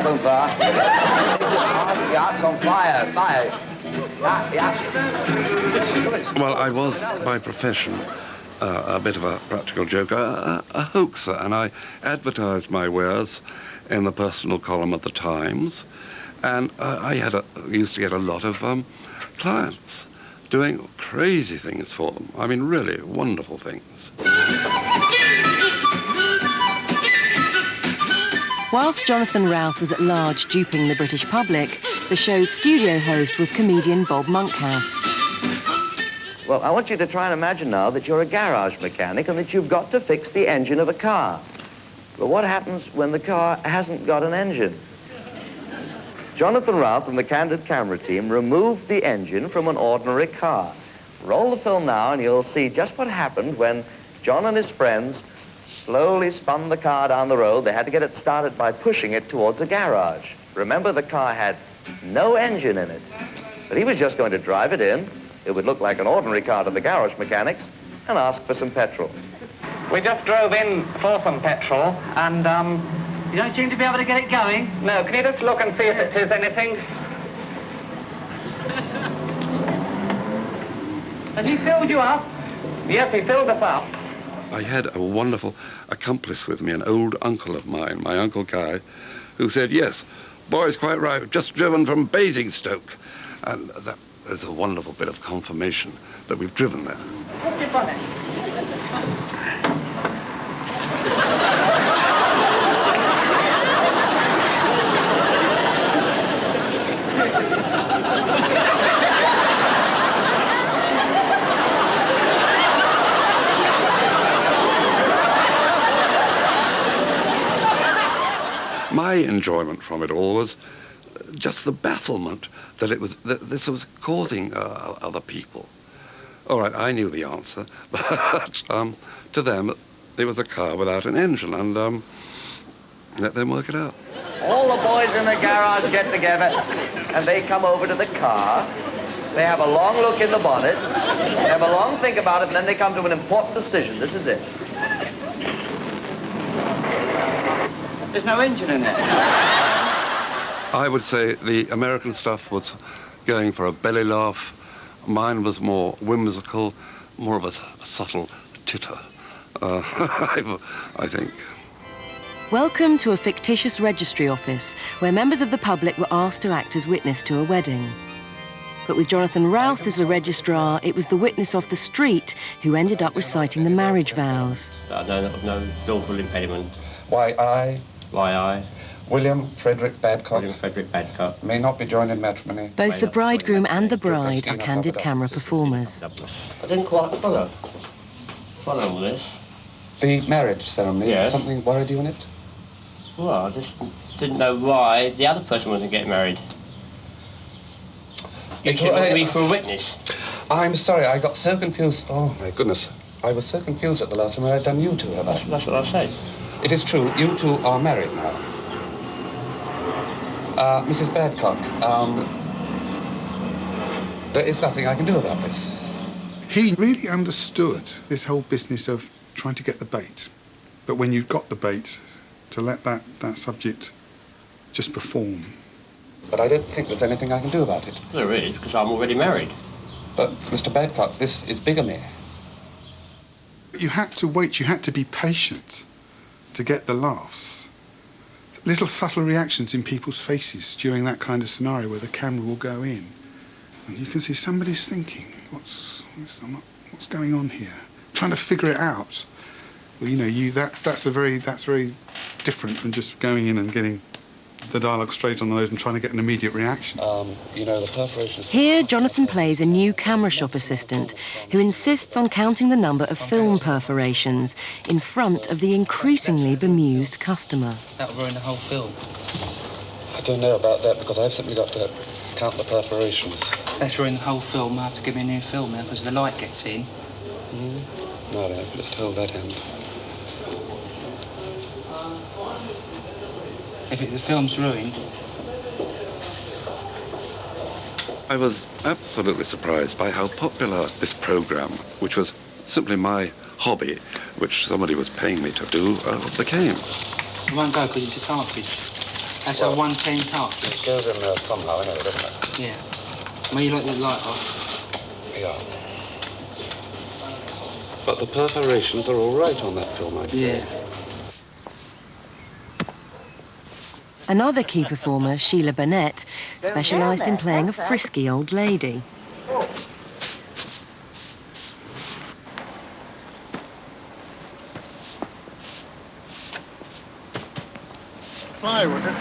Yacht's on fire. Yacht's on fire. Fire. Yacht's. Well, I was, by profession, a bit of a practical joker, a hoaxer, and I advertised my wares in the personal column of the Times, and I used to get a lot of clients doing crazy things for them. I mean, really wonderful things. Whilst Jonathan Routh was at large duping the British public, the show's studio host was comedian Bob Monkhouse. Well, I want you to try and imagine now that you're a garage mechanic and that you've got to fix the engine of a car. But what happens when the car hasn't got an engine? Jonathan Routh and the Candid Camera team removed the engine from an ordinary car. Roll the film now and you'll see just what happened when John and his friends slowly spun the car down the road. They had to get it started by pushing it towards a garage. Remember, the car had no engine in it. But he was just going to drive it in. It would look like an ordinary car to the garage mechanics and ask for some petrol. We just drove in for some petrol and, You don't seem to be able to get it going? No, can you just look and see if it is anything? Has he filled you up? Yes, he filled us up. I had a wonderful accomplice with me, an old uncle of mine, my Uncle Guy, who said, yes, boy's quite right, we've just driven from Basingstoke. And that is a wonderful bit of confirmation that we've driven there. What's your bonnet? My enjoyment from it all was just the bafflement that this was causing other people. All right, I knew the answer, but to them, it was a car without an engine, and let them work it out. All the boys in the garage get together, and they come over to the car. They have a long look in the bonnet, they have a long think about it, and then they come to an important decision. This is it. There's no engine in it. I would say the American stuff was going for a belly laugh. Mine was more whimsical, more of a subtle titter, I think. Welcome to a fictitious registry office where members of the public were asked to act as witness to a wedding. But with Jonathan Routh as the registrar, it was the witness off the street who ended up reciting the marriage vows. I know no lawful impediment. Why I, William Frederick Badcock, may not be joined in matrimony. Both the bridegroom and the bride are Candid Camera performers. I didn't quite follow all this. The marriage ceremony, yes. Something worried you in it? Well, I just didn't know why the other person wasn't getting married. You should want me for a witness. I'm sorry, I got so confused. Oh, my goodness. I was so confused at the last time when I'd done you two. That's what I said. It is true, you two are married now. Mrs. Badcock, there is nothing I can do about this. He really understood this whole business of trying to get the bait. But when you've got the bait, to let that subject just perform. But I don't think there's anything I can do about it. There is, because I'm already married. But, Mr. Badcock, this is bigamy. You had to wait, you had to be patient to get the laughs. Little subtle reactions in people's faces during that kind of scenario where the camera will go in. And you can see somebody's thinking, what's going on here? Trying to figure it out. Well, you know, that's very different from just going in and getting the dialogue straight on the nose and trying to get an immediate reaction. You know, the perforations... Here, Jonathan plays a new camera shop assistant who insists on counting the number of film perforations in front of the increasingly bemused customer. That'll ruin the whole film. I don't know about that, because I've simply got to count the perforations. That's ruin the whole film. I have to give me a new film now, because the light gets in. No, then, just hold that end. If the film's ruined... I was absolutely surprised by how popular this program, which was simply my hobby, which somebody was paying me to do, became. It won't go because it's a cartridge. That's a 110 cartridge. It goes in there somehow, anyway, doesn't it? Yeah. Well, you like the light off? Yeah. But the perforations are all right on that film, I'd say. Yeah. Another key performer, Sheila Burnett, specialised in playing a frisky old lady. Fly, was it?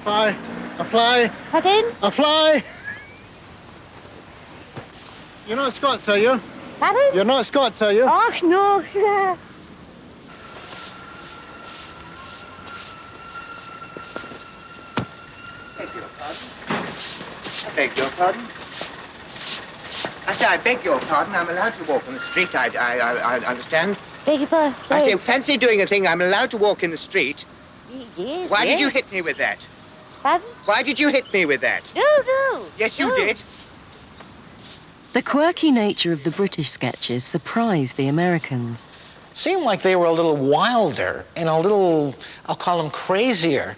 Fly. A fly. Pardon? A fly. You're not Scots, are you? Pardon? You're not Scots, are you? Oh, no. Beg your pardon? I say, I beg your pardon. I'm allowed to walk on the street. I understand. Beg your pardon. I say, fancy doing a thing. I'm allowed to walk in the street. Yes, Why yes. did you hit me with that? Pardon? Why did you hit me with that? No. Yes, you No. did. The quirky nature of the British sketches surprised the Americans. Seemed like they were a little wilder and a little, I'll call them crazier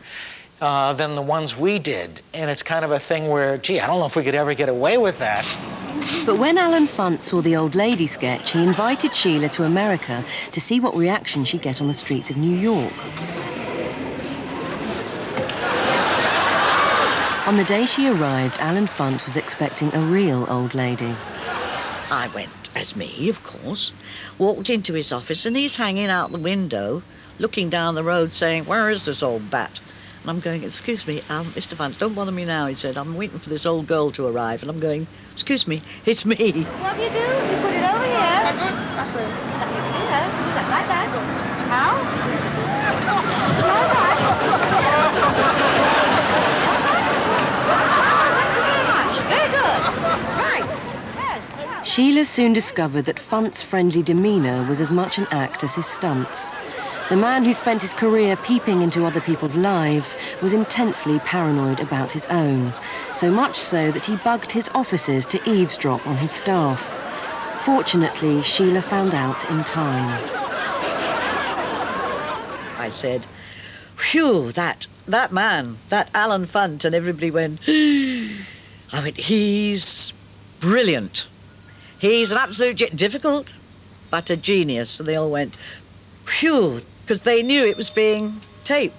than the ones we did. And it's kind of a thing where, gee, I don't know if we could ever get away with that. But when Alan Funt saw the old lady sketch, he invited Sheila to America to see what reaction she'd get on the streets of New York. On the day she arrived, Alan Funt was expecting a real old lady. I went as me, of course, walked into his office, and he's hanging out the window, looking down the road, saying, "Where is this old bat?" And I'm going, "Excuse me, Mr. Funt, don't bother me now," he said. "I'm waiting for this old girl to arrive." And I'm going, "Excuse me, it's me." What do? You put it over here. That's it. Yes, like that. How? Like that. Very good. Right. Yes. Sheila soon discovered that Funt's friendly demeanour was as much an act as his stunts. The man who spent his career peeping into other people's lives was intensely paranoid about his own, so much so that he bugged his officers to eavesdrop on his staff. Fortunately, Sheila found out in time. I said, "Phew, that man, that Alan Funt," and everybody went, I went, "He's brilliant. He's an absolute difficult, but a genius." And they all went, "Phew," because they knew it was being taped.